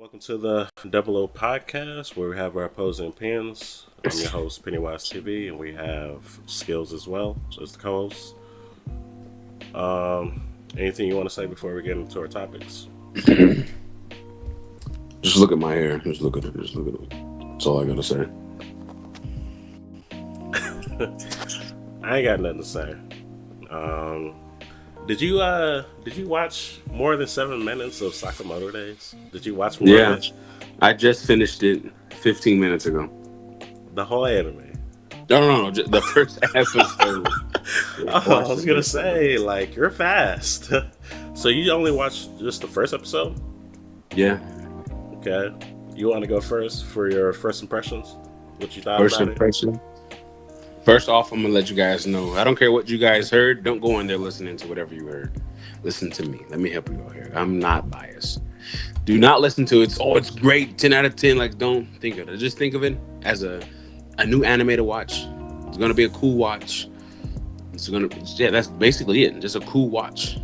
Welcome to the Double O podcast where we have our opposing opinions. I'm your host, PennyWhysTV, and we have Skills as well as the co host. Anything you want to say before we get into our topics? Just look at my hair. Just look at it. Just look at it. That's all I gotta say. I ain't got nothing to say. Um, did you watch more than 7 minutes of Sakamoto Days? Did you watch more of Yeah, it? I just finished it 15 minutes ago. The whole anime. No. The first episode. Yeah, I Oh, I watched was the gonna first say, episode. like, you're fast. So you only watched just the first episode? Yeah, Okay. You want to go first for your first impressions? What you thought first about it? impression. First off, I'm gonna let you guys know. I don't care what you guys heard. Don't go in there listening to whatever you heard. Listen to me. Let me help you out here. I'm not biased. Do not listen to it. It's great. 10 out of 10. Like, don't think of it. Just think of it as a new anime to watch. It's gonna be a cool watch. Yeah, that's basically it. Just a cool watch.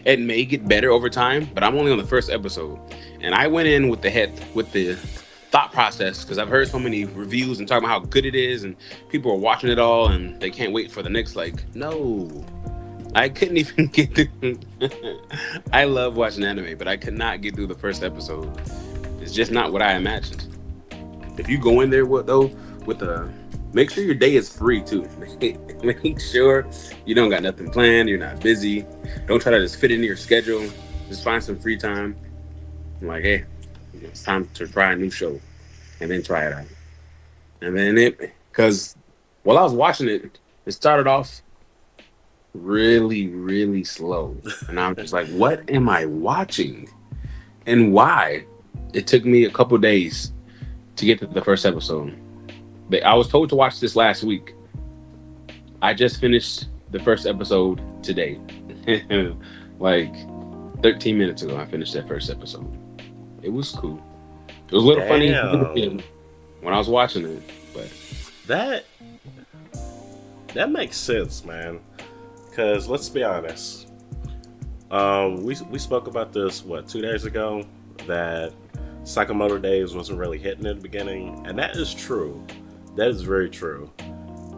It may get better over time, but I'm only on the first episode, and I went in with the thought process because I've heard so many reviews and talking about how good it is, and people are watching it all and they can't wait for the next. Like, no, I couldn't even get through. I love watching anime, but I could not get through the first episode. It's just not what I imagined. If you go in there with a make sure your day is free too. Make sure you don't got nothing planned. You're not busy. Don't try to just fit into your schedule. Just find some free time. I'm like, hey, it's time to try a new show, and then try it out. And then because while I was watching it, it started off really, really slow, and I'm just like, what am I watching, and why? It took me a couple days to get to the first episode. But I was told to watch this last week. I just finished the first episode today. Like 13 minutes ago, I finished that first episode. It was cool. It was a little funny Damn. when I was watching it, but That that makes sense, man. Cause let's be honest. We spoke about this 2 days ago that Sakamoto Days wasn't really hitting in the beginning, and that is true. That is very true.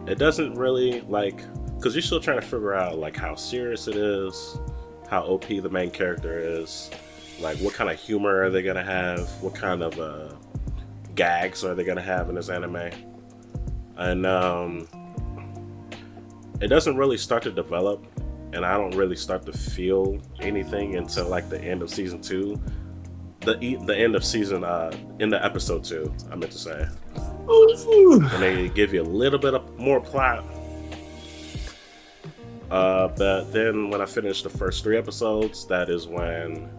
It doesn't really because you're still trying to figure out like how serious it is, how OP the main character is, like what kind of humor are they gonna have, what kind of gags are they gonna have in this anime, and it doesn't really start to develop, and I don't really start to feel anything until like the end of season two, the end of season in the episode two. I meant to say, and they give you a little bit of more plot. But then when I finished the first three episodes, that is when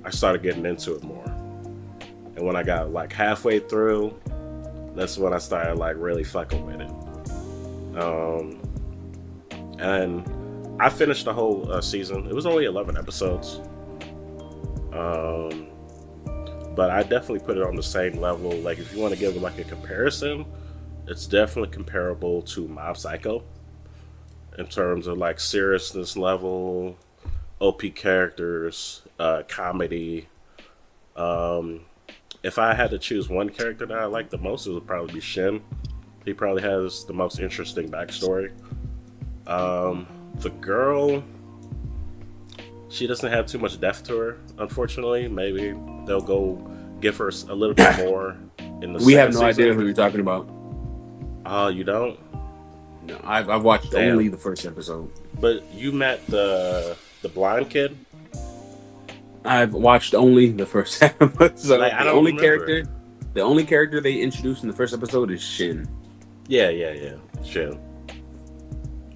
I started getting into it more. And when I got like halfway through, that's when I started like really fucking with it. And I finished the whole season. It was only 11 episodes. Um, but I definitely put it on the same level. Like if you want to give it like a comparison, it's definitely comparable to Mob Psycho in terms of like seriousness level, OP characters, comedy. Um, if I had to choose one character that I like the most, it would probably be Shin. He probably has the most interesting backstory. The girl, she doesn't have too much depth to her, unfortunately. Maybe they'll go give her a little bit more in the we second have no idea season. who you're talking about. Oh, you don't? No, I've watched only Damn. the first episode. But you met the blind kid? I've watched only the first episode. Like I don't remember. The only character they introduced in the first episode is Shin. Yeah. Shin.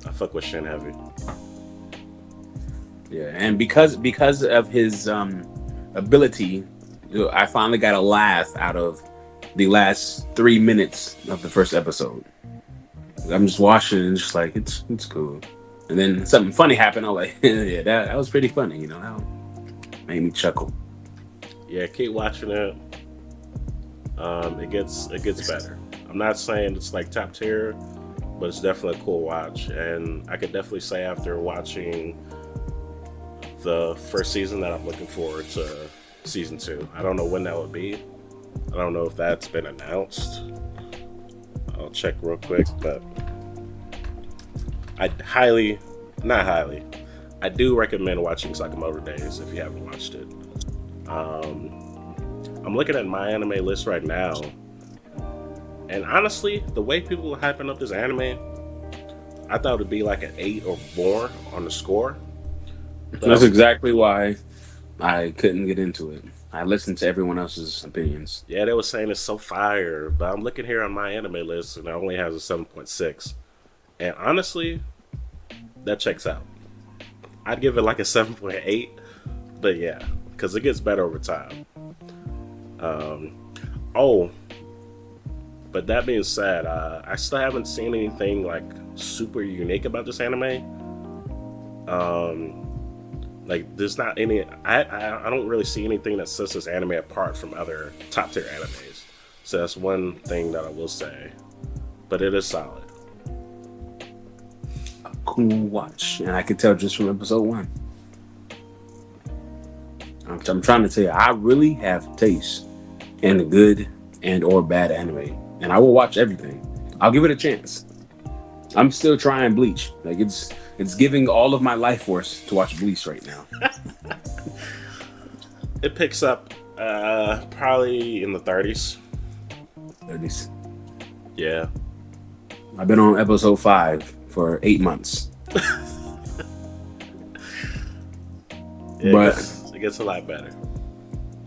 I fuck with Shin heavy. Yeah, and because of his ability, I finally got a laugh out of the last 3 minutes of the first episode. I'm just watching and just like it's cool, and then something funny happened. I'm like, yeah, that was pretty funny. That made me chuckle. Yeah, keep watching it. It gets better. I'm not saying it's like top tier, but it's definitely a cool watch. And I could definitely say after watching the first season that I'm looking forward to season 2. I don't know when that would be. I don't know if that's been announced. I'll check real quick, but I highly, not highly, I do recommend watching Sakamoto Days if you haven't watched it. I'm looking at my anime list right now, and honestly, the way people are hyping up this anime, I thought it'd be like an 8 or more on the score. But That's I'm, exactly why I couldn't get into it. I listened to everyone else's opinions. yeah, they were saying it's so fire, but I'm looking here on my anime list, and it only has a 7.6. And honestly, that checks out. I'd give it like a 7.8, but yeah, because it gets better over time. Um, oh, but that being said, I still haven't seen anything like super unique about this anime. Like, there's not any. I don't really see anything that sets this anime apart from other top tier animes. So that's one thing that I will say. But it is solid. Cool watch, and I could tell just from episode 1. I'm trying to tell you, I really have taste in a good and or bad anime, and I will watch everything. I'll give it a chance. I'm still trying Bleach. Like it's giving all of my life force to watch Bleach right now. It picks up probably in the 30s. At least Yeah. I've been on episode 5 for 8 months, Yeah, but it gets a lot better.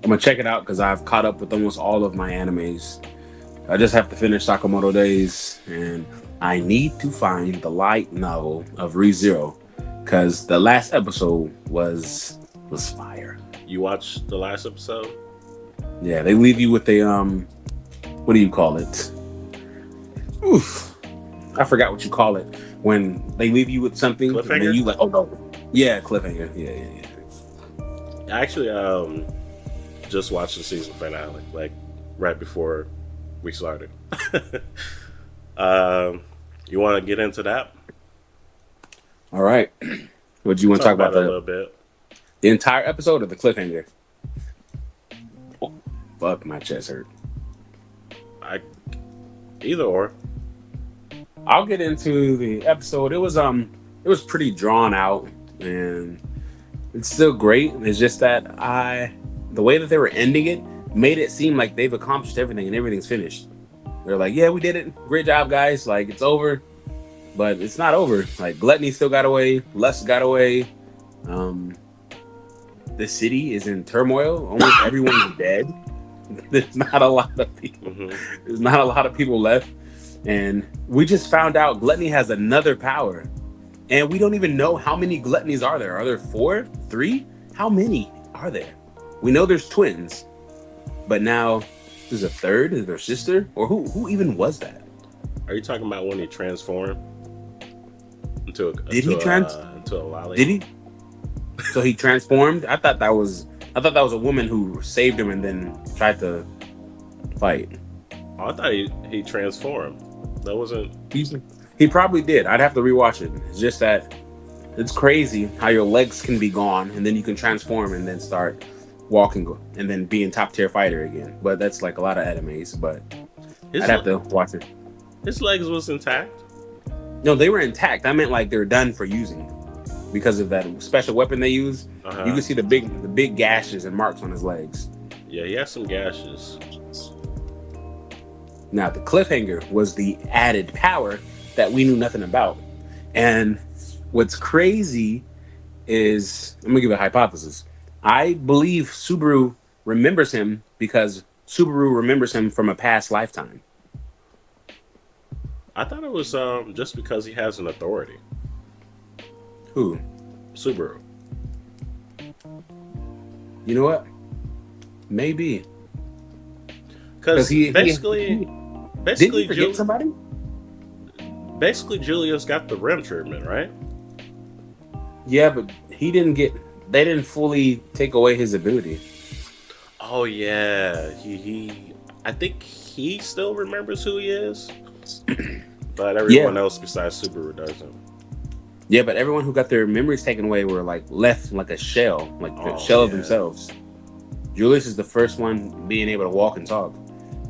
I'm gonna check it out because I've caught up with almost all of my animes. I just have to finish Sakamoto Days, and I need to find the light novel of ReZero because the last episode was fire. You watched the last episode? Yeah, they leave you with a what do you call it? Oof, I forgot what you call it when they leave you with something and then Cliffhanger? you like, oh no, yeah, cliffhanger, yeah. I actually just watched the season finale, like right before we started. um, you want to get into that? All right, what do you want to Talk talk about about it a little bit. the entire episode or the cliffhanger? Oh, fuck, my chest hurt. I Either or. I'll get into the episode. It was pretty drawn out and it's still great. It's just that the way that they were ending it made it seem like they've accomplished everything and everything's finished. They're like, yeah, we did it. Great job, guys. Like it's over, but it's not over. Like Gluttony still got away. Lust got away. Um, the city is in turmoil. Almost everyone's dead. There's not a lot of people. Hmm. There's not a lot of people left. And we just found out Gluttony has another power. And we don't even know how many Gluttonies are there. Are there 4? 3? How many are there? We know there's twins. But now there's a third? Is there a sister? Or who even was that? Are you talking about when he transformed into Did he into a lolly? did he? So he transformed? I thought that was a woman who saved him and then tried to fight. Oh, I thought he transformed. That wasn't. He probably did. I'd have to rewatch it. It's just that it's crazy how your legs can be gone and then you can transform and then start walking and then being top tier fighter again. But that's like a lot of animes. But His I'd have to watch it. his legs was intact. No, they were intact. I meant like they're done for using because of that special weapon they use. Uh-huh. You can see the big gashes and marks on his legs. Yeah, he had some gashes. Now the cliffhanger was the added power that we knew nothing about. And what's crazy is I'm gonna give a hypothesis. I believe Subaru remembers him because Subaru remembers him from a past lifetime. I thought it was just because he has an authority. Who? Subaru. You know what? Maybe. Because he basically, did he forget somebody? basically Julius got the REM treatment, right? Yeah, but they didn't fully take away his ability. Oh yeah, he I think he still remembers who he is, but everyone else besides Subaru doesn't. Yeah, but everyone who got their memories taken away were like left like a shell, like a Oh shell of yeah, themselves. Julius is the first one being able to walk and talk.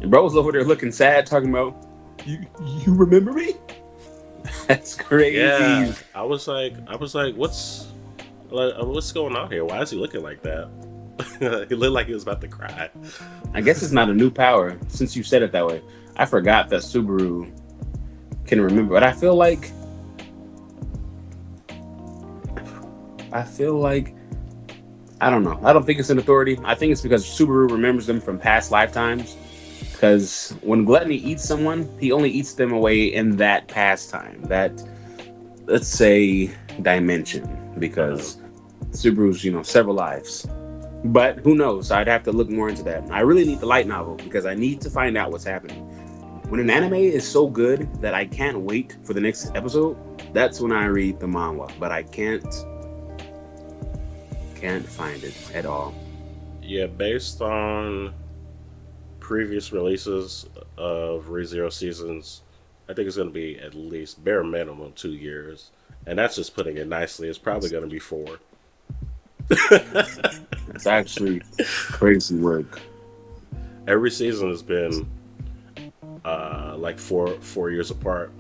And bro was over there looking sad, talking about, you remember me? That's crazy. Yeah, I was like, what's going on here? Why is he looking like that? He looked like he was about to cry. I guess it's not a new power since you said it that way. I forgot that Subaru can remember, but I feel like I don't know. I don't think it's an authority. I think it's because Subaru remembers them from past lifetimes. Because when Gluttony eats someone, he only eats them away in that past time, that, let's say, dimension. Uh, Because Subaru's, several lives. But who knows? I'd have to look more into that. I really need the light novel because I need to find out what's happening. When an anime is so good that I can't wait for the next episode, that's when I read the manga. But I can't find it at all. yeah, based on previous releases of ReZero seasons, I think it's going to be at least bare minimum 2 years, and that's just putting it nicely. It's probably going to be four. It's actually crazy work. Every season has been like four years apart.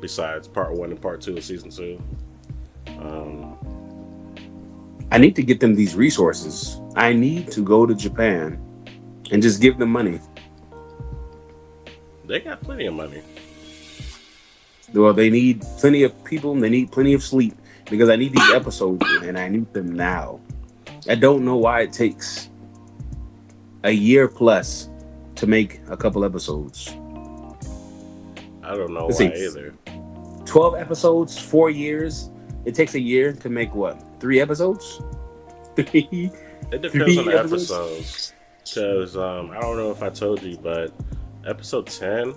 Besides part one and part two of season two, um, I need to get them these resources. I need to go to Japan and just give them money. they got plenty of money. Well, they need plenty of people. They need plenty of sleep because I need these episodes and I need them now. I don't know why it takes a year plus to make a couple episodes. I don't know Let's why see, either. 12 episodes, 4 years. It takes a year to make what? Three episodes? Three, It depends on three the episodes? episodes, because I don't know if I told you, but episode 10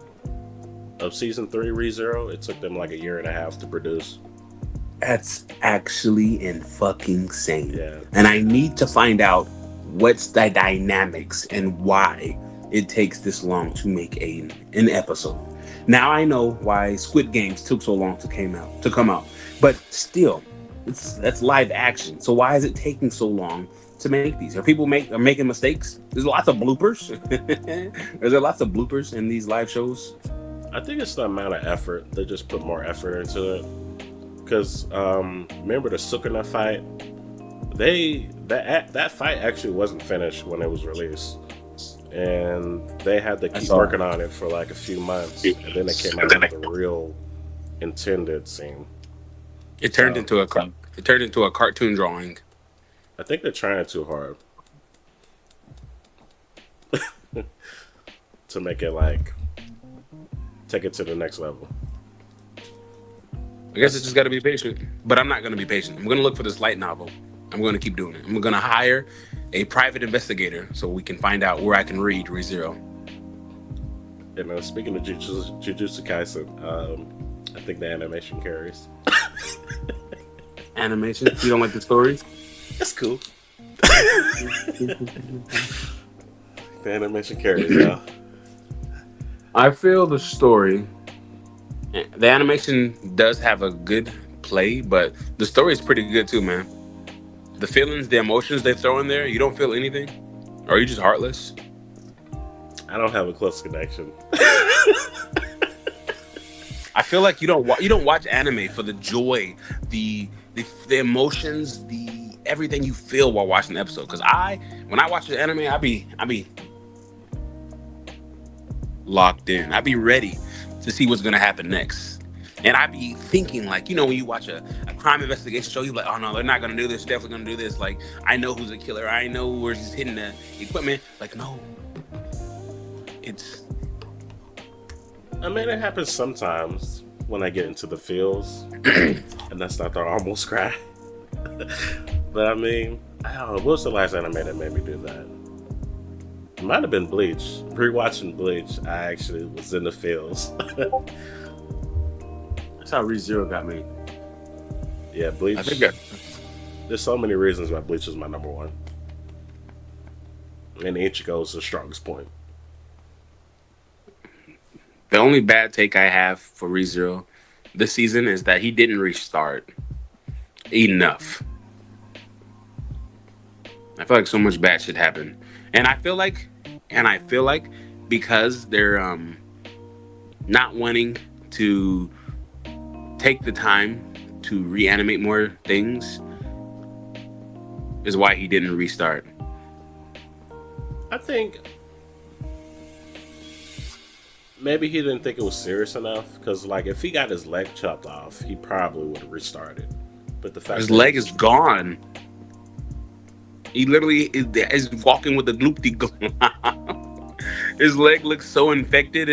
of season three, ReZero, it took them like a year and a half to produce. That's actually in fucking insane. Yeah, And I need to find out what's the dynamics and why it takes this long to make an episode. Now I know why Squid Games took so long to come out. But still, that's live action. So why is it taking so long to make these? Are making mistakes? There's lots of bloopers. Is there lots of bloopers in these live shows? I think it's the amount of effort. They just put more effort into it. Because remember the Sukuna fight? That fight actually wasn't finished when it was released, and they had to I keep saw working on it for like a few months, and then they came out with the real intended scene. it turned So into a it turned into a cartoon drawing. I think they're trying too hard to make it like take it to the next level. I guess it's That's just got to be patient. But I'm not going to be patient. I'm going to look for this light novel. I'm going to keep doing it. I'm going to hire a private investigator so we can find out where I can read ReZero. speaking of Jujutsu Kaisen, I think the animation carries. Animation. You don't like the stories? That's cool. The animation carries, yeah. I feel the story. The animation does have a good play, but the story is pretty good too, man. The feelings, the emotions they throw in there, you don't feel anything? Or are you just heartless? I don't have a close connection. I feel like you don't watch anime for the joy, the emotions, the everything you feel while watching the episode. Because when I watch the anime, I be locked in. I be ready to see what's gonna happen next. And I be thinking like, when you watch a crime investigation show, you're like, oh no, they're not gonna do this. Definitely gonna do this. Like, I know who's a killer. I know where he's hidden the equipment. Like, no, it's I mean, it happens sometimes when I get into the feels, and that's not the almost cry. But I mean, I don't know. What was the last anime that made me do that? It might have been Bleach. Rewatching Bleach, I actually was in the feels. that's how ReZero got me. Yeah, I think Bleach. that There's so many reasons why Bleach is my number one, and Ichigo is the strongest point. the only bad take I have for ReZero this season is that he didn't restart enough. I feel like so much bad shit happened, And I feel like because they're not wanting to take the time to reanimate more things is why he didn't restart. I think maybe he didn't think it was serious enough because, like, if he got his leg chopped off, he probably would have restarted. But the fact His that leg is it's gone. He literally is walking with a gloopty glove. His leg looks so infected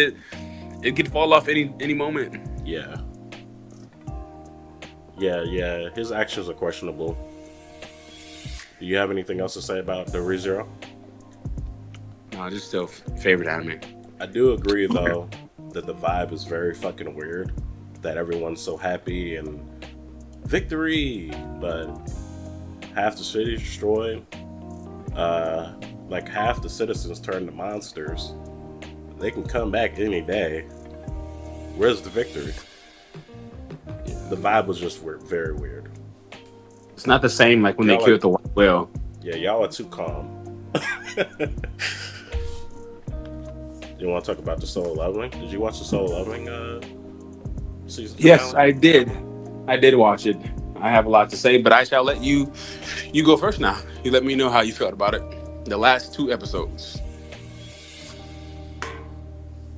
it could fall off any moment. yeah, yeah, his actions are questionable. Do you have anything else to say about the ReZero? No, just still favorite anime. I do agree though that the vibe is very fucking weird. That everyone's so happy and victory, but half the city destroyed. Uh, like half the citizens turn to monsters. They can come back any day. Where's the victory? The vibe was just weird, very weird. It's not the same like when they Y'all are, killed the white whale. yeah, y'all are too calm. You want to talk about the Solo Leveling? Did you watch the Solo Leveling season Yes, finale? I did. I did watch it. I have a lot to say, but I shall let you go first now. You let me know how you felt about it. The last two episodes.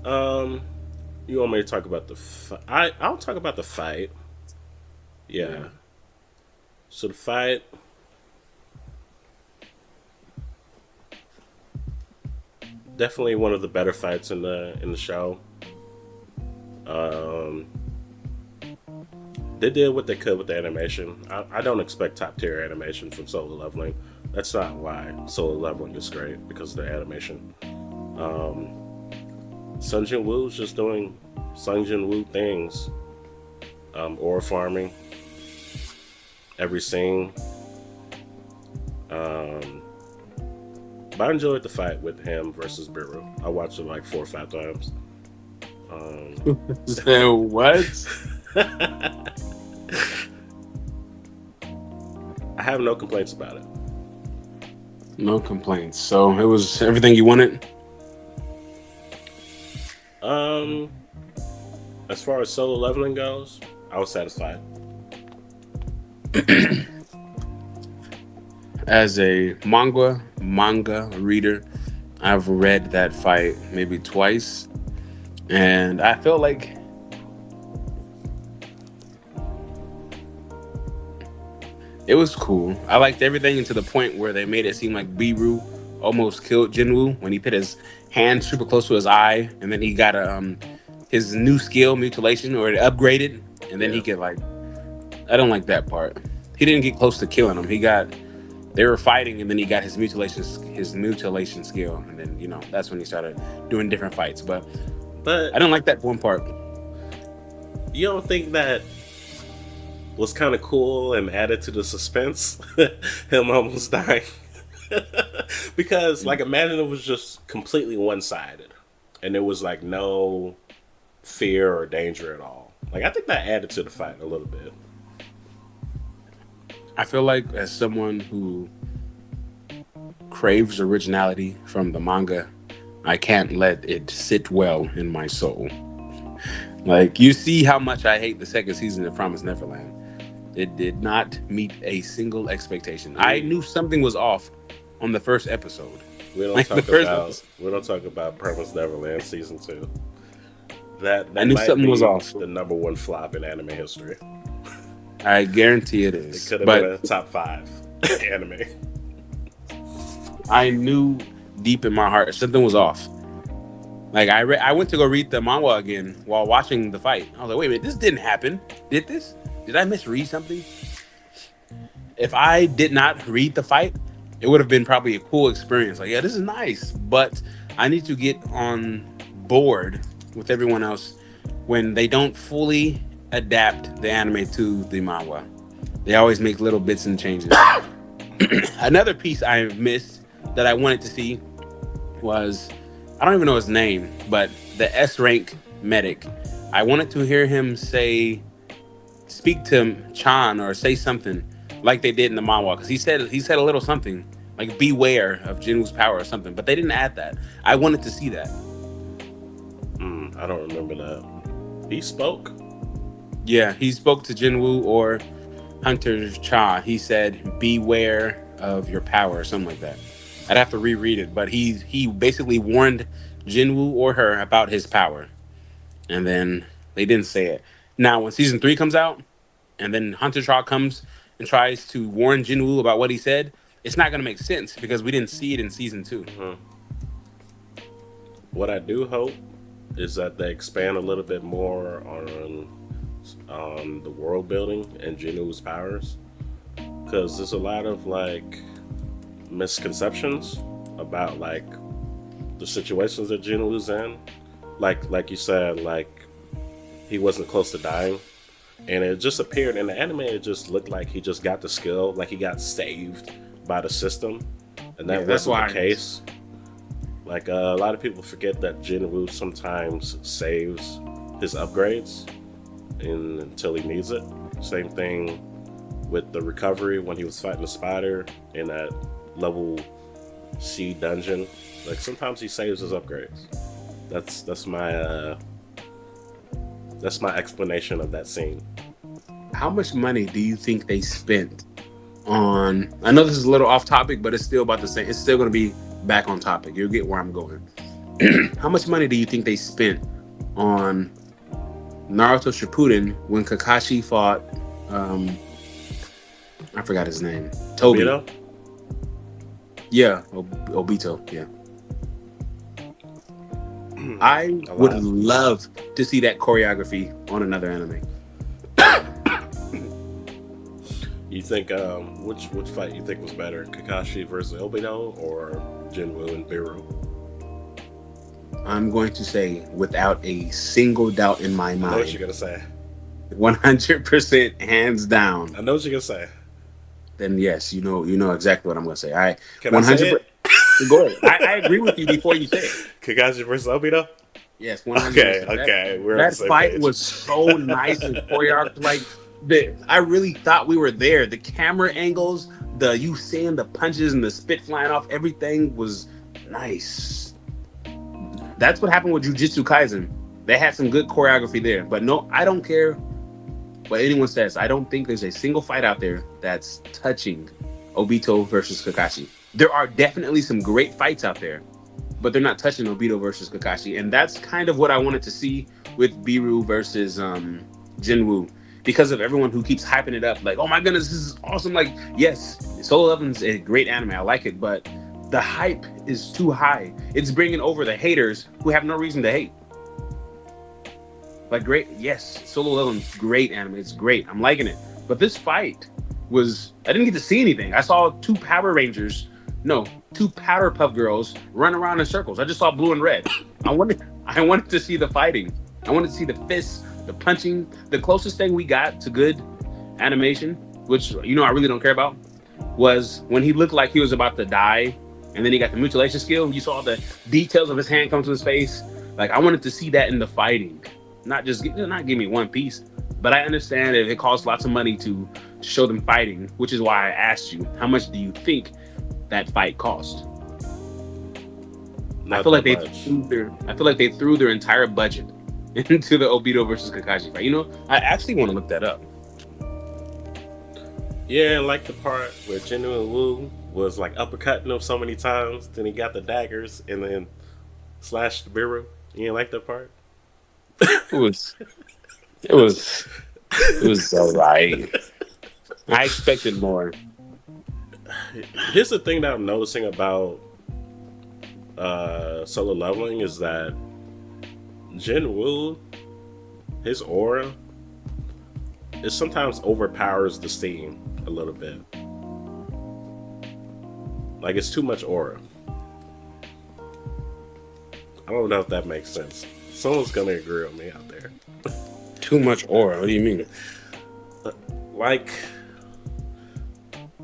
Um, you want me to talk about the? I'll talk about the fight. Yeah. Yeah. So the fight, definitely one of the better fights in the show. Um, they did what they could with the animation. I don't expect top tier animation from Solo Leveling. That's not why Solo Leveling is great because of the animation. Um, Sung Jin Woo's just doing Sung Jin Woo things. Ore farming, every scene. Um, but I enjoyed the fight with him versus Biru. I watched it like 4 or 5 times. Um, So what? I have no complaints about it. No complaints. So it was everything you wanted. Um, as far as Solo Leveling goes, I was satisfied. As a manga reader, I've read that fight maybe twice, and I feel like it was cool. I liked everything to the point where they made it seem like Biru almost killed Jinwoo when he put his hand super close to his eye, and then he got a his new skill mutilation or it upgraded, and then Yeah, he could like. I don't like that part. He didn't get close to killing him. He got they were fighting, and then he got his mutilation skill, and then that's when he started doing different fights. But but I don't like that one part. you don't think that was kind of cool and added to the suspense? Him almost dying. Because, like, imagine it was just completely one sided and there was, like, no fear or danger at all. Like, I think that added to the fight a little bit. I feel like as someone who craves originality from the manga, I can't let it sit well in my soul. Like you see how much I hate the second season of Promised Neverland. It did not meet a single expectation. I We knew something was off on the first episode. we don't Like the talk first about episode, Promised Neverland season 2. That I knew might something was be off. the number one flop in anime history. I guarantee it It is. could have been But a top 5 anime. I knew deep in my heart something was off. Like I went to go read the manga again while watching the fight. I was like, wait a minute, this didn't happen. Did this? Did I misread something? If I did not read the fight, it would have been probably a cool experience. Like, yeah, this is nice, but I need to get on board with everyone else when they don't fully adapt the anime to the manga. They always make little bits and changes. Another piece I missed that I wanted to see was I don't even know his name, but the S rank medic. I wanted to hear him speak to Chan or say something like they did in the manhwa because he said a little something, like beware of Jinwoo's power or something. But they didn't add that. I wanted to see that. I don't remember that. He spoke. Yeah, he spoke to Jinwoo or Hunter Cha. He said, "Beware of your power," or something like that. I'd have to reread it, but he basically warned Jinwoo or her about his power, and then they didn't say it. Now, when season 3 comes out, and then Hunter Cha comes and tries to warn Jinwoo about what he said, it's not going to make sense because we didn't see it in season 2. What I do hope is that they expand a little bit more on the world building and Genu's powers, because there's a lot of like misconceptions about like the situations that Genu's in. Like you said, like he wasn't close to dying, and it just appeared in the anime. It just looked like he just got the skill, like he got saved by the system, and Yeah, that that's wasn't the why. case. Like a lot of people forget that Jinwoo sometimes saves his upgrades until he needs it. Same thing with the recovery when he was fighting the spider in that level C dungeon. Like sometimes he saves his upgrades. That's that's my explanation of that scene. How much money do you think they spent on? I know this is a little off topic, but it's still about the same. It's still going to be back on topic. You'll get where I'm going. How much money do you think they spent on Naruto Shippuden when Kakashi fought? Um, I forgot his name. Toby. Obito, Yeah, Obito. Yeah. I a would lot. love to see that choreography on another anime. You think which fight you think was better, Kakashi versus Obito or Jinwoo and Biru? I'm going to say, without a single doubt in my I know what you're mind, gonna say. 100% hands down, I know what you're gonna say. then yes, you know exactly what I'm going to say. I Can I say 100%. it? Go ahead. I agree with you before you say it. Kakashi versus Obito? Yes, Okay, 100%. okay, we're on the That same fight page. was so nice and choreographed. Like I really thought we were there. The camera angles, the you seeing the punches and the spit flying off, everything was nice. That's what happened with Jujutsu Kaisen. They had some good choreography there. But no, I don't care what anyone says. I don't think there's a single fight out there that's touching Obito versus Kakashi. There are definitely some great fights out there, but they're not touching Obito versus Kakashi. And that's kind of what I wanted to see with Biru versus Jinwoo. Because of everyone who keeps hyping it up, like, oh my goodness, this is awesome. Like, yes, Solo Levelin's a great anime. I like it, but the hype is too high. It's bringing over the haters who have no reason to hate. Like, great, yes, Solo Levelin's great anime. It's great. I'm liking it. But this fight was, I didn't get to see anything. I saw two Power Rangers, no, two Powder Puff Girls run around in circles. I just saw blue and red. I wanted to see the fighting. I wanted to see the fists, the punching. The closest thing we got to good animation, which I really don't care about, was when he looked like he was about to die, and then he got the mutilation skill. You saw the details of his hand come to his face. Like I wanted to see that in the fighting, not give me one piece. But I understand that it costs lots of money to show them fighting, which is why I asked you, how much do you think that fight cost? I Not feel like that much. I feel like they threw their entire budget into the Obito versus Kakashi fight. I actually want to look that up. Yeah, and like the part where Jinwoo and Woo was like uppercutting him so many times, then he got the daggers and then slashed the Biru. You didn't like that part? It was it was it was alright. I expected more. Here's the thing that I'm noticing about Solo Leveling is that Jinwoo, his aura, it sometimes overpowers the scene a little bit. Like it's too much aura. I don't know if that makes sense. Someone's gonna agree with me out there. Too much aura. What do you mean? Like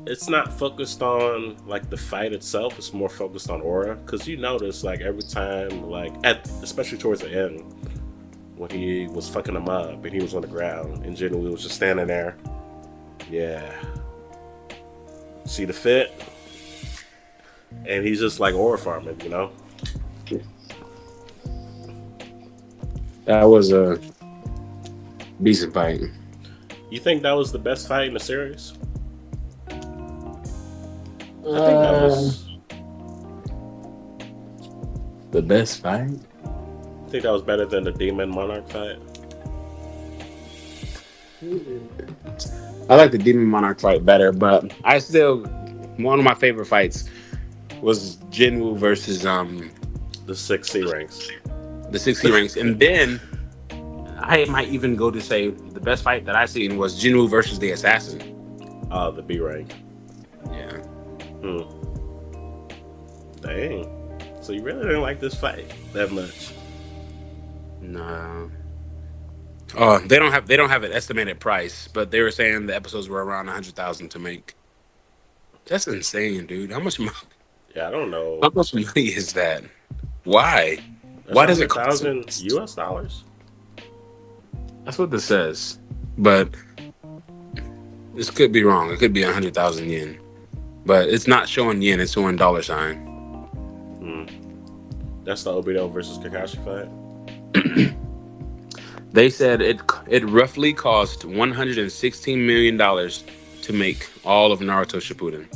it's not focused on like the fight itself. It's more focused on aura. Cause you notice like every time, like especially towards the end, when he was fucking him up and he was on the ground and Jinwoo was just standing there. Yeah. See the fit? and he's just like ore farming, you know. That was a decent fight. You think that was the best fight in the series? I think that Uh, was. the best fight? I think that was better than the Demon Monarch fight. I like the Demon Monarch fight better, but I still one of my favorite fights was Jinwoo versus The six C ranks. the 60 ranks, and then I might even go to say the best fight that I seen was Jinwoo versus the Assassin. The B rank. Yeah. Hmm. Dang. So you really didn't like this fight that much? No. Oh, they don't have an estimated price, but they were saying the episodes were around 100,000 to make. That's insane, dude. Yeah, I don't know. How much money is that? Why? That's Why a does it hundred cost so thousand much? U.S. dollars. That's what this says, but this could be wrong. It could be 100,000 yen, but it's not showing yen. It's showing dollar sign. Hmm. That's the Obito versus Kakashi fight. They said it roughly cost $116 million to make all of Naruto Shippuden.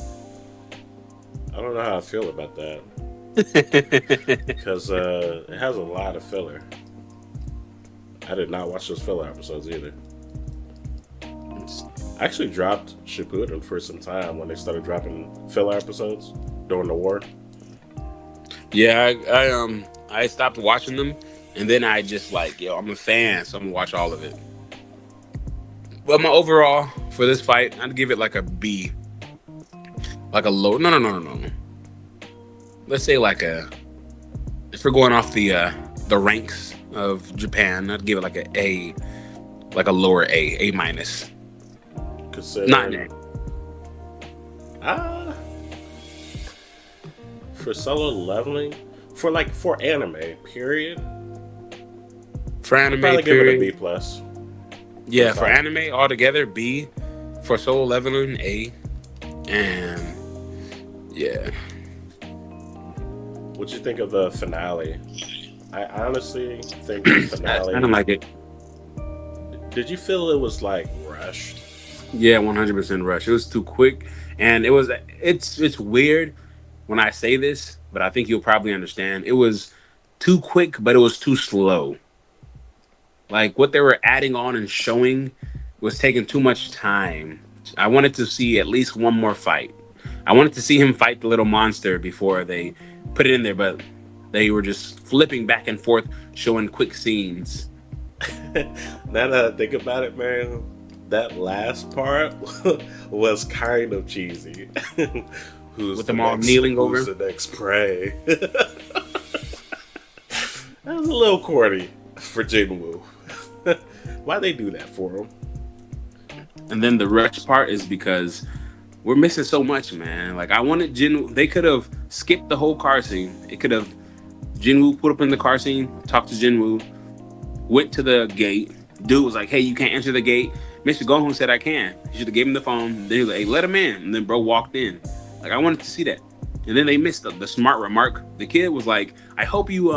I don't know how I feel about that because it has a lot of filler. I did not watch those filler episodes either. I actually dropped Shippuden for some time when they started dropping filler episodes during the war. Yeah, I stopped watching them, and then I just like, yo, I'm a fan, so I'm gonna watch all of it. But my overall for this fight, I'd give it like a B, like a low. No, no, no, no, no. Let's say like a. If we're going off the ranks of Japan, I'd give it like a A, like a lower A minus, not an A. Considering, ah, for solo leveling, for anime, period, For I'd anime probably give it a period. B plus for the Yeah, for fight. anime altogether, B. For solo leveling, A. And yeah, What you think of the finale? I honestly think the I don't finale. like it. Did you feel it was like rushed? Yeah, 100% rush. It was too quick, and it's weird when I say this, but I think you'll probably understand. It was too quick, but it was too slow. Like what they were adding on and showing was taking too much time. I wanted to see at least one more fight. I wanted to see him fight the little monster before they put it in there, but they were just flipping back and forth, showing quick scenes Now that I think about it, man, that last part was kind of cheesy. with them all kneeling over Who's him. the next prey? That was a little corny for Jinwoo. Why they do that for him? And then the rush part is because we're missing so much, man. Like I wanted Jin. They could have skipped the whole car scene. It could have Jinwoo put up in the car scene, talked to Jinwoo, went to the gate. Dude was like, "Hey, you can't enter the gate." Mr. Gohun said, "I can." He should have gave him the phone. Then he was like, "Hey, let him in." And then bro walked in. Like I wanted to see that. And then they missed the smart remark. The kid was like, I hope you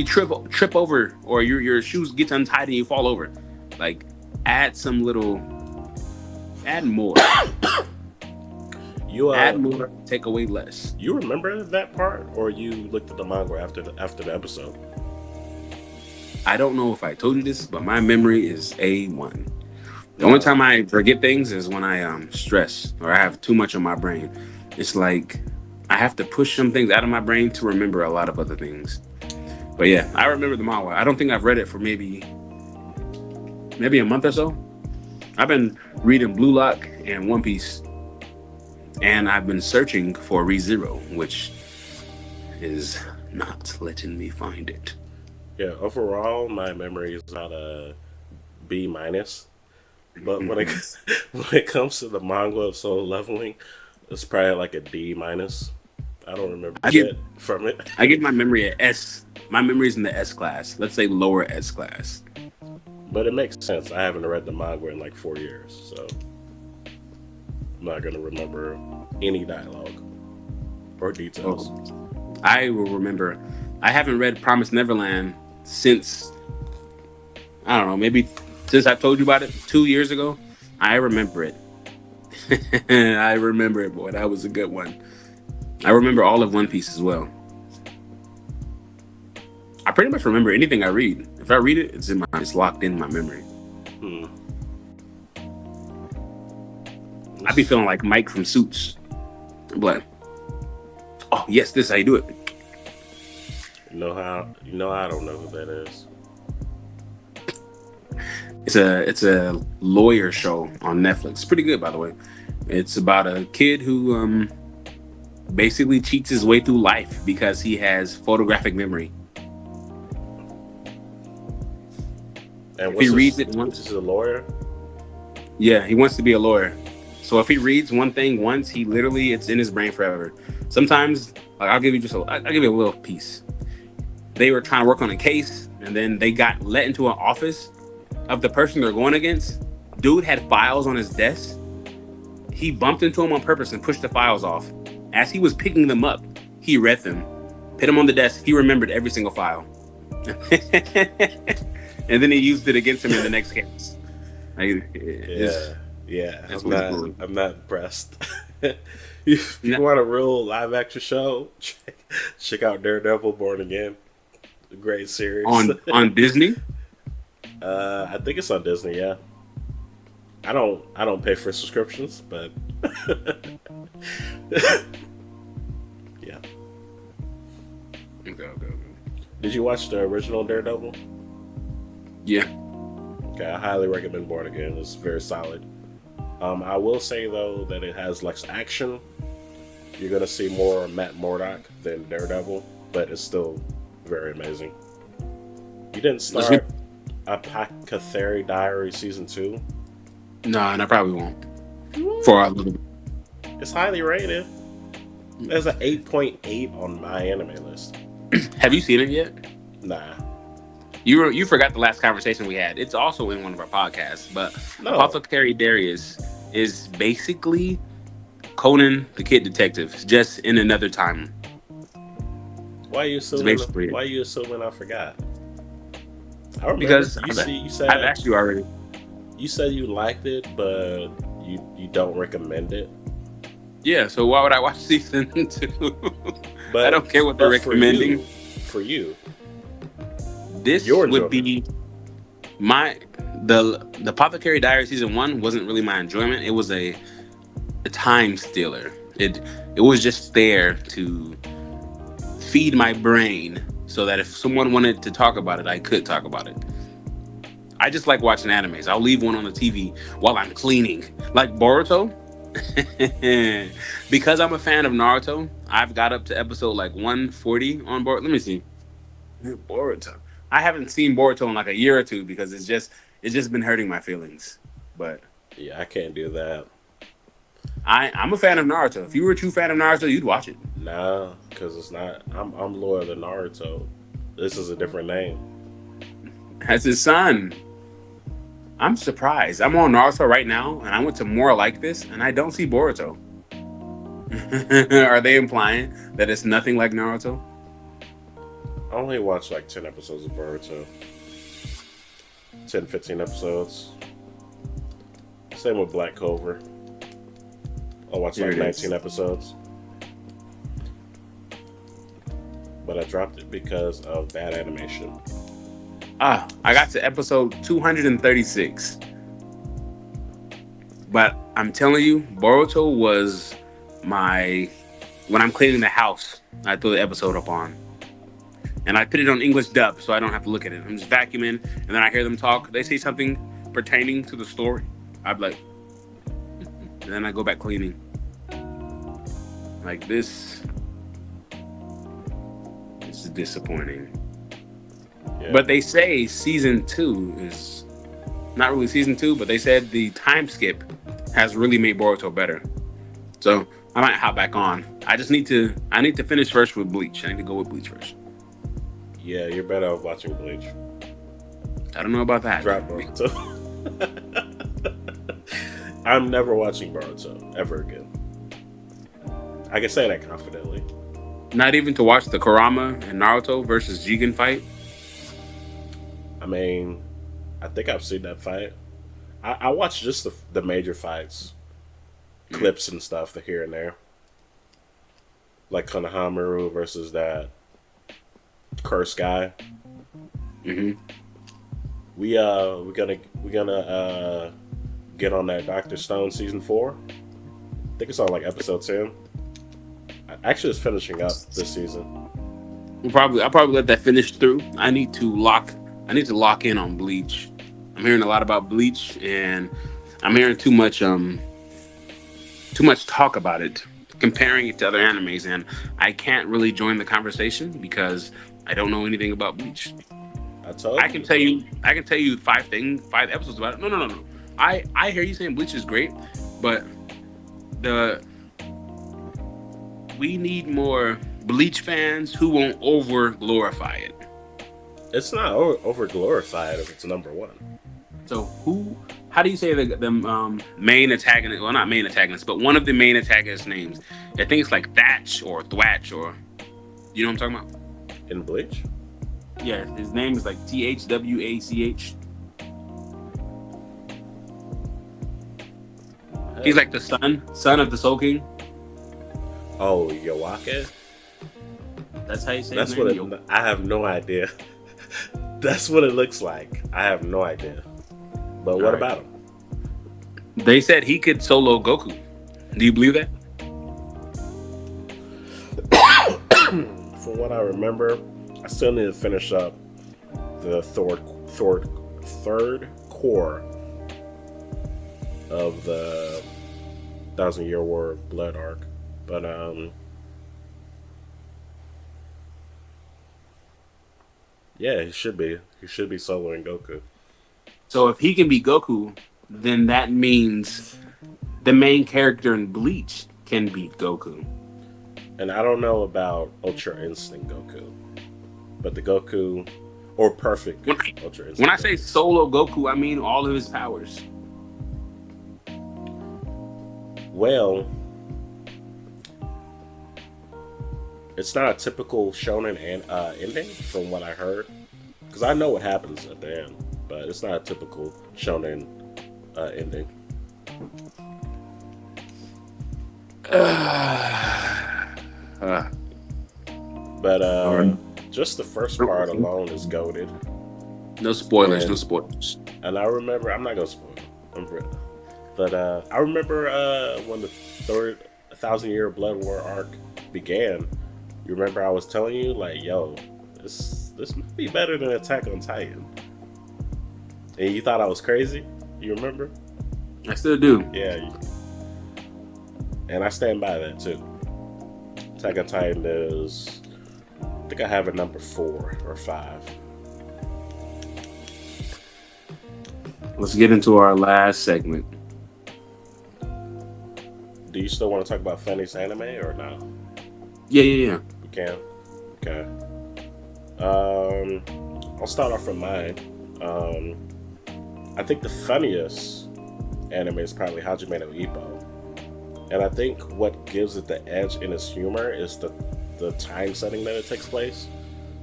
trip over or your shoes get untied and you fall over." Like, add some little, add more, You add more, take away less. you remember that part, or you looked at the manga after the episode? I don't know if I told you this, but my memory is A1. The only No. time I forget things is when I stress or I have too much on my brain. It's like I have to push some things out of my brain to remember a lot of other things. But yeah, I remember the manga. I don't think I've read it for maybe a month or so. I've been reading Blue Lock and One Piece, and I've been searching for ReZero, which is not letting me find it. Yeah. Overall, my memory is about a B minus. But when it Mhm. when it comes to the manga of solo leveling, it's probably like a D minus. I don't remember I give shit from it. I give my memory a S. My memory is in the S class. Let's say lower S class. But it makes sense. I haven't read the manga in like 4 years, so I'm not gonna remember any dialogue. or details. Oh, I will remember. I haven't read Promised Neverland since, I don't know, maybe since I told you about it 2 years ago. I remember it. I remember it, boy. That was a good one. I remember all of One Piece as well. I pretty much remember anything I read. If I read it, it's locked in my memory. Hmm. I be feeling like Mike from Suits. But oh yes, this is how you do it. You know how? You know I don't know who that is. It's a lawyer show on Netflix. It's pretty good, by the way. It's about a kid who basically cheats his way through life because he has photographic memory. And If he what's reads this? it once, This is a lawyer. yeah, he wants to be a lawyer. So if he reads one thing once, he literally it's in his brain forever. Sometimes, like, I'll give you a little piece. They were trying to work on a case, and then they got let into an office of the person they're going against. Dude had files on his desk. He bumped into him on purpose and pushed the files off. As he was picking them up, he read them, put them on the desk. He remembered every single file, and then he used it against him in the next case. Like, Yeah. that's I'm what he's not. doing. I'm not impressed. If you No, want a real live action show, check out Daredevil: Born Again. A great series. on Disney. I think it's on Disney. Yeah. I don't pay for subscriptions, but yeah. Okay. Did you watch the original Daredevil? Yeah. Okay, I highly recommend Born Again. It's very solid. I will say though that it has less action. You're gonna see more Matt Murdock than Daredevil, but it's still very amazing. You didn't Let's get, start Apothecary Diary season 2. no, and I probably won't. For a little. It's highly rated. There's an 8.8 on my anime list. Have you seen it yet? Nah, You forgot the last conversation we had. It's also in one of our podcasts. But no. Apothecary Darius is basically Conan the Kid Detective, just in another time. Why are you It's assuming? basically it. Why are you assuming I forgot? I remember. Because You see, I've asked you already. you said you liked it, but you don't recommend it. Yeah, so why would I watch season 2? I But don't care what they're recommending. for you, This your would enjoyment. be my the Apothecary Diary season 1 wasn't really my enjoyment. It was a time stealer. It was just there to feed my brain so that if someone wanted to talk about it, I could talk about it. I just like watching animes. I'll leave one on the TV while I'm cleaning. Like Boruto. Because I'm a fan of Naruto, I've got up to episode like 140 on board. Let me see. Boruto. I haven't seen Boruto in like a year or two because it's just been hurting my feelings. But Yeah, I can't do that. I'm a fan of Naruto. If you were a true fan of Naruto, you'd watch it. Nah, because it's not. I'm loyal to Naruto. This is a different name. As his son. I'm surprised. I'm on Naruto right now, and I went to more like this, and I don't see Boruto. Are they implying that it's nothing like Naruto? I only watched like 10 episodes of Boruto. 10, 15 episodes. Same with Black Clover. I watched Here like it 19 is. episodes. But I dropped it because of bad animation. I got to episode 236. But I'm telling you, Boruto was my when I'm cleaning the house, I throw the episode up on. And I put it on English dub so I don't have to look at it. I'm just vacuuming and then I hear them talk. They say something pertaining to the story. I'm like, and then I go back cleaning. Like this is disappointing. Yeah. But they say season 2 is not really season 2, but they said the time skip has really made Boruto better. So I might hop back on. I need to finish first with Bleach. I need to go with Bleach first. Yeah, you're better off watching Bleach. I don't know about that. Drop Boruto. I'm never watching Boruto ever again. I can say that confidently. Not even to watch the Kurama and Naruto versus Jigen fight. I mean, I think I've seen that fight. I watched just the major fights, Mm. clips and stuff, the here and there, like Konohamaru versus that curse guy. Hmm. We gonna get on that Doctor Stone season 4. I think it's on like episode 10. Actually, it's finishing up this season. I'll probably let that finish through. I need to lock in on Bleach. I'm hearing a lot about Bleach, and I'm hearing too much talk about it, comparing it to other animes, and I can't really join the conversation because I don't know anything about Bleach. I told you. I can tell you 5 episodes about it. No, no, no, no. I hear you saying Bleach is great, but the we need more Bleach fans who won't over glorify it. It's not over glorified if it's number 1. So who? How do you say the main antagonist? Well, not main antagonist, but one of the main antagonist names. I think it's like Thatch or Thwatch or you know what I'm talking about? In Bleach. Yeah, his name is like Thwach. He's like the son of the Soul King. Oh, Yawake. That's how you say his That's what name. I have no idea. That's what it looks like. I have no idea. But what All right. about him? They said he could solo Goku. Do you believe that? From what I remember, I still need to finish up the third core of the Thousand Year War of Blood arc. But yeah, he should be. He should be soloing Goku. So if he can be Goku, then that means the main character in Bleach can beat Goku. And I don't know about Ultra Instinct Goku, but the Goku or perfect When, Ultra when I Instinct say Goku. solo Goku, I mean all of his powers. Well, it's not a typical shonen ending from what I heard, because I know what happens at the end, but it's not a typical shonen ending. Uh, But or- just the first part alone is goaded. no spoilers, no And spoilers. and I remember, I'm not gonna spoil it. But I remember when the third Thousand Year Blood War arc began. You remember I was telling you like, yo, this might be better than Attack on Titan, and you thought I was crazy. You remember? I still do. Yeah, and I stand by that too. Attack on Titan is, I think I have it number 4 or 5. Let's get into our last segment. Do you still want to talk about Fanny's anime or not? Yeah, yeah, yeah. We can. Okay. I'll start off from mine. I think the funniest anime is probably Hajime no Ippo, and I think what gives it the edge in its humor is the time setting that it takes place.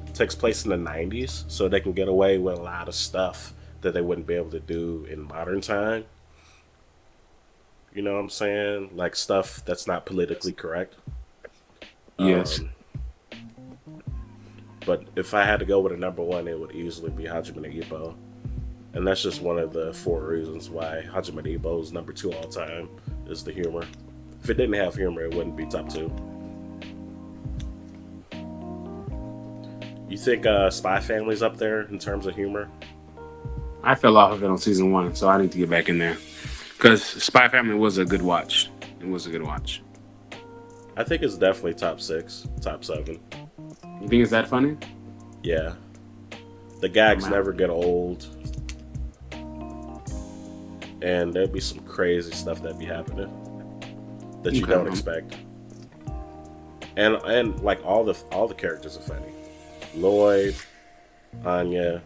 It takes place in the '90s, so they can get away with a lot of stuff that they wouldn't be able to do in modern time. You know what I'm saying? Like stuff that's not politically correct. Yes. Um, but if I had to go with a number 1, it would easily be Hajime no Ippo. And that's just one of the 4 reasons why Hajime no Ippo is number 2 all time, is the humor. If it didn't have humor, it wouldn't be top 2. You think Spy Family's up there in terms of humor? I fell off of it on season 1, so I need to get back in there. Because Spy Family was a good watch. It was a good watch. I think it's definitely top 6, top 7. You think it's that funny? Yeah. The gags I'm out. never get old. And there'd be some crazy stuff that'd be happening that you Okay. don't expect. And like all the characters are funny. Lloyd, Anya,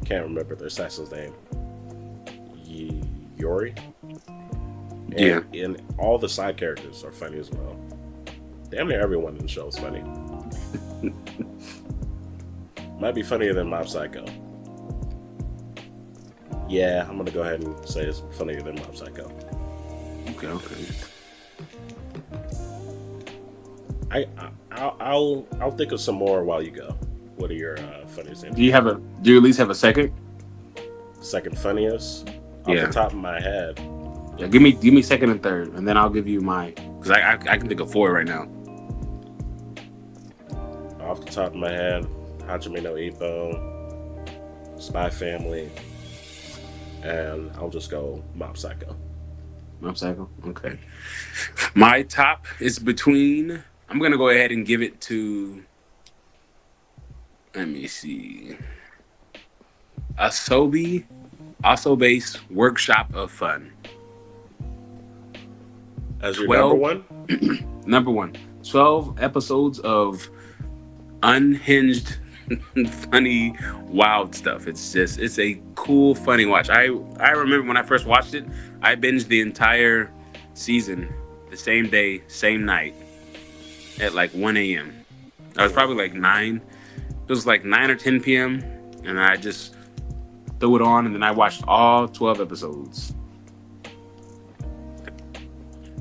can't remember their assassin's name. Yori. Yeah. And all the side characters are funny as well. Damn near everyone in the show is funny. Might be funnier than Mob Psycho. Yeah, I'm gonna go ahead and say it's funnier than Mob Psycho. Okay. I'll think of some more while you go. What are your funniest? Do you at least have a second? Second funniest off the Yeah. top of my head? Yeah. Give me second and third, and then I'll give you my because I can think of four right now. Off the top of my head, Hajime no Ippo, Spy Family, and I'll just go Mob Psycho. Mob Psycho. Okay. My top is between. I'm gonna go ahead and give it to. Let me see. Asobi, Asobe's Workshop of Fun. As your number 12, one, number one, 12 episodes of unhinged, funny, wild stuff. It's a cool, funny watch. I remember when I first watched it, I binged the entire season the same day, same night at like 1 a.m. I was probably like 9. It was like 9 or 10 p.m. And I just threw it on and then I watched all 12 episodes.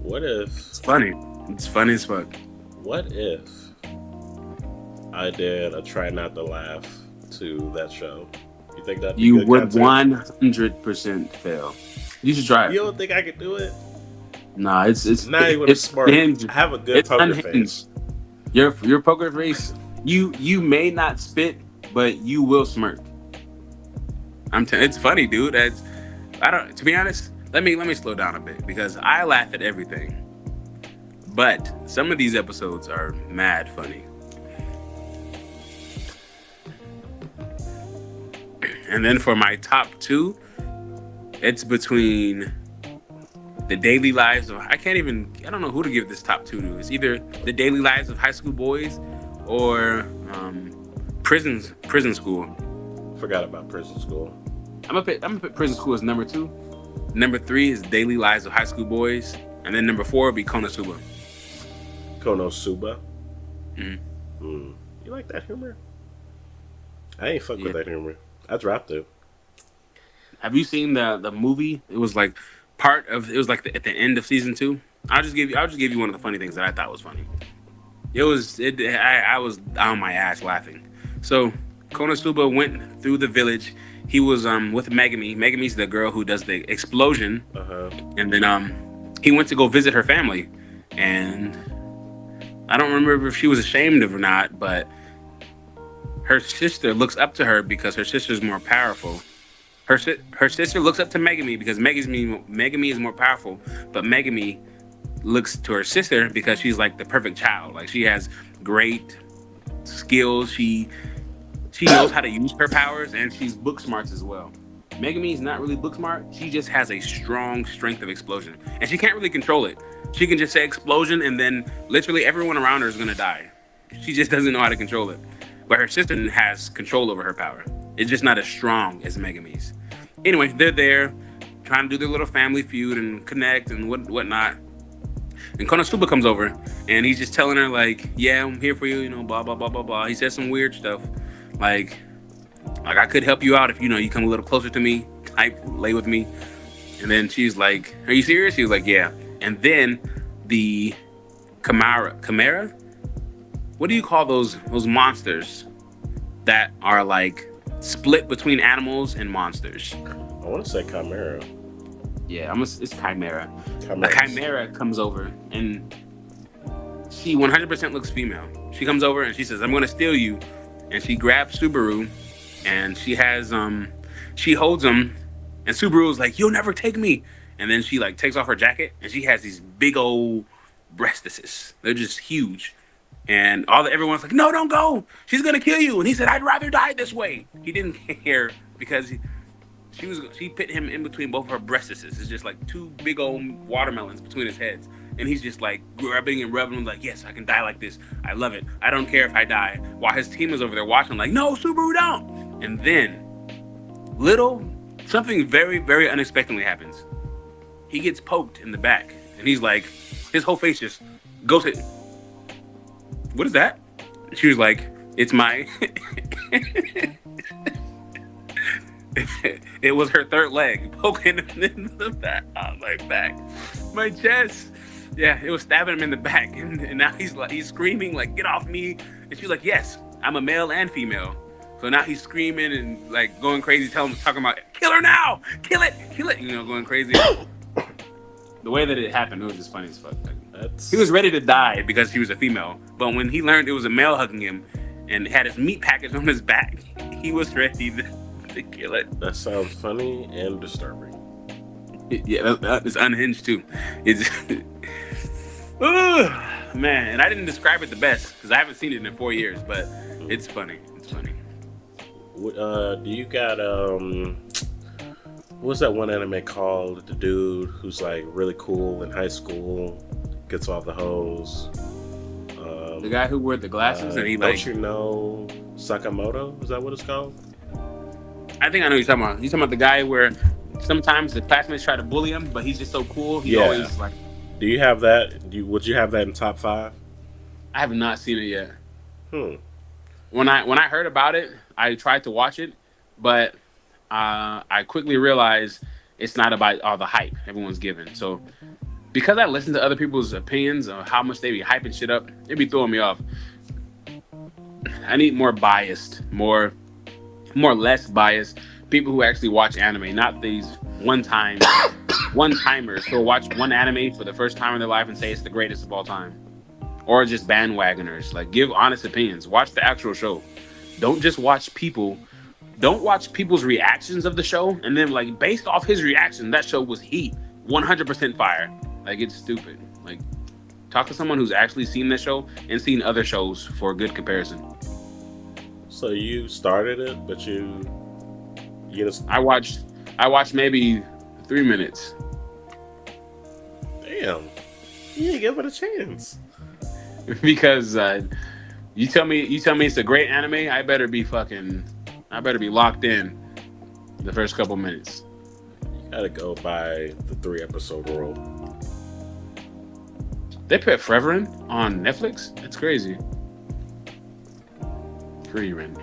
what if It's funny. It's funny as fuck. what if I did a try not to laugh to that show? You think that'd be You good would content? 100% fail. You should try it. You don't think I could do it? Nah, Not even a it's smirk. unhinged. I have a good It's poker unhinged. face. Your poker face. You may not spit, but you will smirk. It's funny, dude. I don't. To be honest, let me slow down a bit because I laugh at everything, but some of these episodes are mad funny. And then for my top two, it's between the daily lives of I don't know who to give this top two to. It's either the daily lives of high school boys or prison school. Forgot about prison school. I'm gonna put prison school as number two. Number three is daily lives of high school boys, and then number four would be Konosuba. Konosuba. Mhm. Mm. You like that humor? I ain't fuck Yeah. with that humor. I dropped it. Have you seen the movie? It was like at the end of season two. I'll just give you one of the funny things that I thought was funny. I was on my ass laughing. So Konosuba went through the village. He was with Megami. Megami's the girl who does the explosion, Uh huh. and then he went to go visit her family, and I don't remember if she was ashamed of or not, but her sister looks up to her because her sister's more powerful. Her sister looks up to Megami because Megami is more powerful, but Megami looks to her sister because she's like the perfect child. Like she has great skills. She knows how to use her powers, and she's book smart as well. Megami is not really book smart. She just has a strong strength of explosion, and she can't really control it. She can just say explosion, and then literally everyone around her is gonna die. She just doesn't know how to control it. But her sister has control over her power. It's just not as strong as Megami's. Anyway, they're there trying to do their little family feud and connect and whatnot. And Konosuba comes over and he's just telling her like, "Yeah, I'm here for you," blah blah blah blah blah. He says some weird stuff, like I could help you out if you come a little closer to me, type lay with me. And then she's like, "Are you serious?" He was like, "Yeah." And then the Chimera. What do you call those monsters that are like split between animals and monsters? I want to say Chimera. Yeah, it's Chimera. A Chimeras. Chimera comes over and she 100% looks female. She comes over and she says, "I'm gonna steal you," and she grabs Subaru, and she holds him, and Subaru's like, "You'll never take me," and then she like takes off her jacket, and she has these big old breastises. They're just huge, and everyone's like, "No, don't go. She's gonna kill you," and he said, "I'd rather die this way." He didn't care because she put him in between both of her breastises. It's just like two big old watermelons between his heads. And he's just like rubbing and rubbing, like, "Yes, I can die like this. I love it. I don't care if I die." While his team is over there watching, like, "No, Subaru, don't." And then little something very, very unexpectedly happens. He gets poked in the back. And he's like, his whole face just goes to what is that? She was like, it's my. It was her third leg poking him in the back, on my back, my chest. Yeah, it was stabbing him in the back, and now he's screaming like, "Get off me!" And she's like, "Yes, I'm a male and female." So now he's screaming and like going crazy, talking about, "Kill her now, kill it," going crazy. The way that it happened, it was just funny as fuck. Like, he was That's ready to die because she was a female, but when he learned it was a male hugging him and had his meat package on his back, he was ready to kill it. that sounds funny and disturbing. Yeah, it's unhinged too. It's man, and I didn't describe it the best because I haven't seen it in 4 years, but it's funny. It's funny. Do you got what's that one anime called? The dude who's like really cool in high school, gets all the hoes. The guy who wore the glasses and he like, don't you know Sakamoto? Is that what it's called? I think I know what you're talking about. You're talking about the guy where sometimes the classmates try to bully him, but he's just so cool. He's Yeah. always like, Do you have that? Would you have that in top five? I have not seen it yet. Hmm. When I heard about it, I tried to watch it, but I quickly realized it's not about all the hype everyone's giving. So because I listen to other people's opinions on how much they be hyping shit up, it be throwing me off. I need more biased, more less biased people who actually watch anime, not these one timers who watch one anime for the first time in their life and say it's the greatest of all time, or just bandwagoners. Like, give honest opinions. Watch the actual show. Don't just watch people. Don't watch people's reactions of the show and then like based off his reaction, that show was heat, 100% fire. Like, it's stupid. Like, talk to someone who's actually seen the show and seen other shows for a good comparison. So you started it, but you just I watched maybe 3 minutes. damn. You didn't give it a chance. Because you tell me it's a great anime, I better be locked in the first couple minutes. Gotta go by the 3 episode rule. They put Freverin on Netflix. That's crazy. Freerin.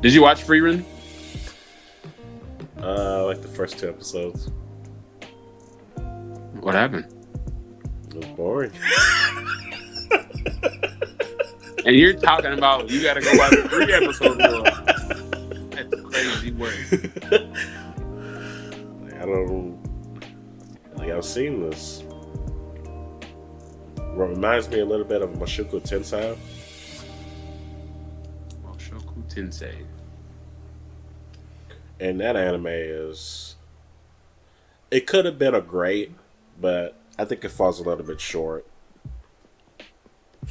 Did you watch Freerin? Like the first 2 episodes. What happened? It was boring. And you're talking about you got to go by the 3 episode rule. That's crazy work. Like, I don't like I've seen this. Reminds me a little bit of Mashuko Tensei. Shoku Tensei. And that anime is it could have been a great, but I think it falls a little bit short.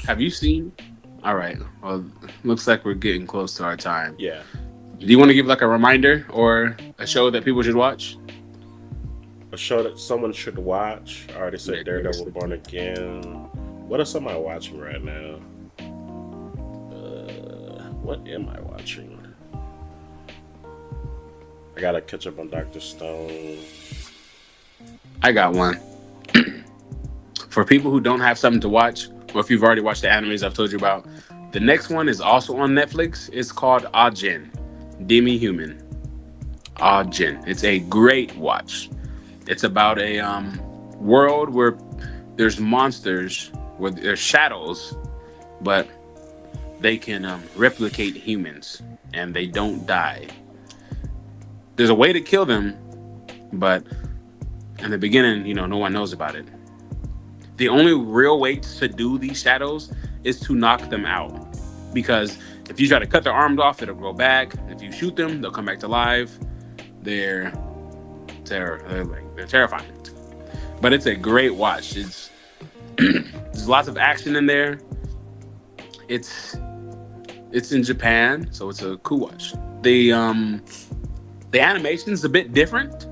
Have you seen? All right. Well, looks like we're getting close to our time. Yeah. Do you want to give like a reminder or a show that people should watch? A show that someone should watch. I already said Yeah, Daredevil Born Again. What else am I watching right now? What am I watching? I gotta catch up on Dr. Stone. I got one. For people who don't have something to watch, or if you've already watched the animes I've told you about, the next one is also on Netflix. It's called Ajin, Demi Human. Ajin. It's a great watch. It's about a world where there's monsters, where there's shadows, but they can replicate humans and they don't die. There's a way to kill them, but in the beginning, no one knows about it. The only real way to subdue these shadows is to knock them out. Because if you try to cut their arms off, it'll grow back. If you shoot them, they'll come back to life. They're they're terrifying. But it's a great watch. There's lots of action in there. It's in Japan, so it's a cool watch. The animation's a bit different,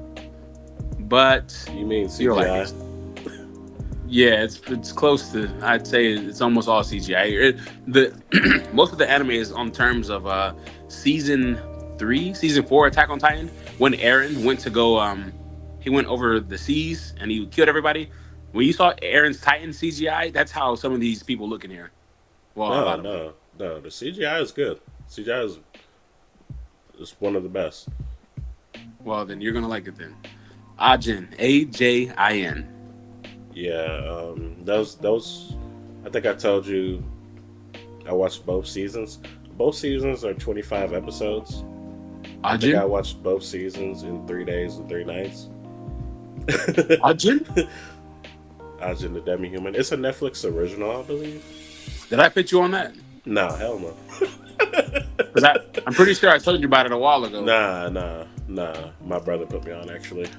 but You mean you're CGI? like, yeah, it's close to. I'd say it's almost all CGI. The most of the anime is on terms of season 4, Attack on Titan. When Eren went to go, he went over the seas and he killed everybody. When you saw Aaron's Titan CGI, that's how some of these people look in here. Well, a No, lot of them. no, no. The CGI is good. CGI is one of the best. Well, then you're gonna like it then. Ajin, Ajin. Yeah, those. I think I told you I watched both seasons. Both seasons are 25 episodes. I think I Ajin, watched both seasons in 3 days and 3 nights. Ajin. Ajin the Demi-Human. It's a Netflix original, I believe. Did I put you on that? Nah, hell no. Because I'm pretty sure I told you about it a while ago. Nah. My brother put me on actually.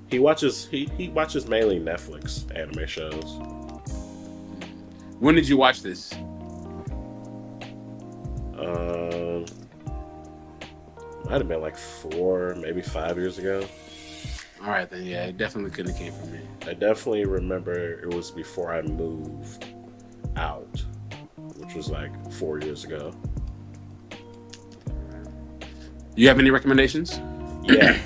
He watches mainly Netflix anime shows. When did you watch this? Um, might have been like 4, maybe 5 years ago. All right, then. Yeah, it definitely couldn't have came from me. I definitely remember it was before I moved out, which was like 4 years ago. You have any recommendations? Yeah.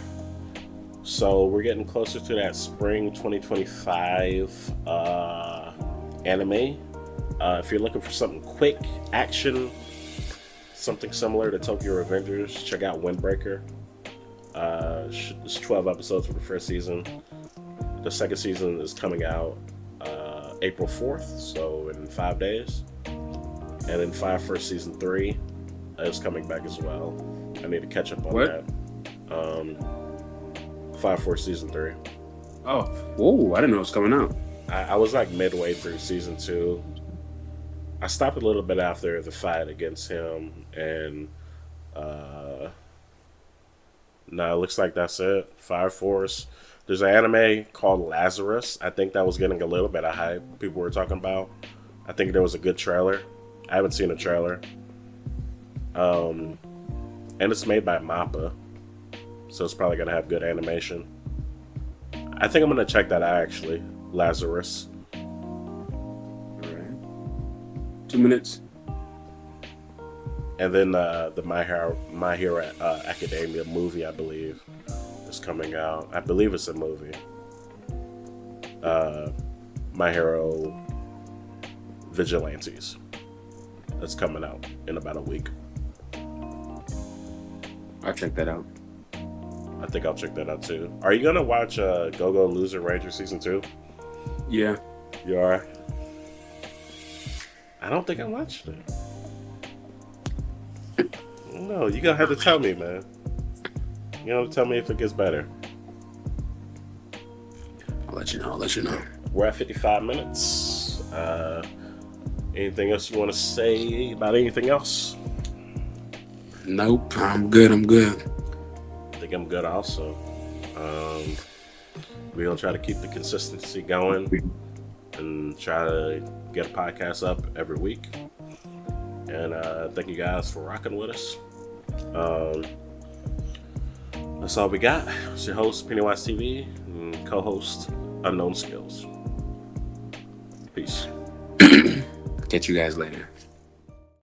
So we're getting closer to that spring 2025 anime. If you're looking for something quick, action, something similar to Tokyo Revengers, check out Windbreaker. It's 12 episodes for the first season. The second season is coming out April 4th, so in 5 days. And then Fire First Season 3 is coming back as well. I need to catch up on What? that. 5 4 Season 3. Oh, whoa! I didn't know it was coming out. I was like midway through Season 2. I stopped a little bit after the fight against him, and no, it looks like that's it. Fire Force. There's an anime called Lazarus. I think that was getting a little bit of hype. People were talking about. I think there was a good trailer. I haven't seen a trailer. And it's made by Mappa, so it's probably gonna have good animation. I think I'm gonna check that out actually. Lazarus. All right. 2 minutes. And then the My Hero Academia movie, I believe, is coming out. I believe it's a movie. My Hero Vigilantes. That's coming out in about a week. I'll check that out. I think I'll check that out too. Are you gonna watch Go Go Loser Ranger season 2? Yeah. You are. I don't think I watched it. No, you gonna have to tell me, man. You gonna tell me if it gets better. I'll let you know. I'll let you know. We're at 55 minutes. Anything else you want to say about anything else? Nope. I'm good. I'm good. I think I'm good also. We're going to try to keep the consistency going and try to get a podcast up every week. And thank you guys for rocking with us. That's all we got. It's your host, PennyWhysTV, and co-host, Unknown Skills. Peace. Catch you guys later.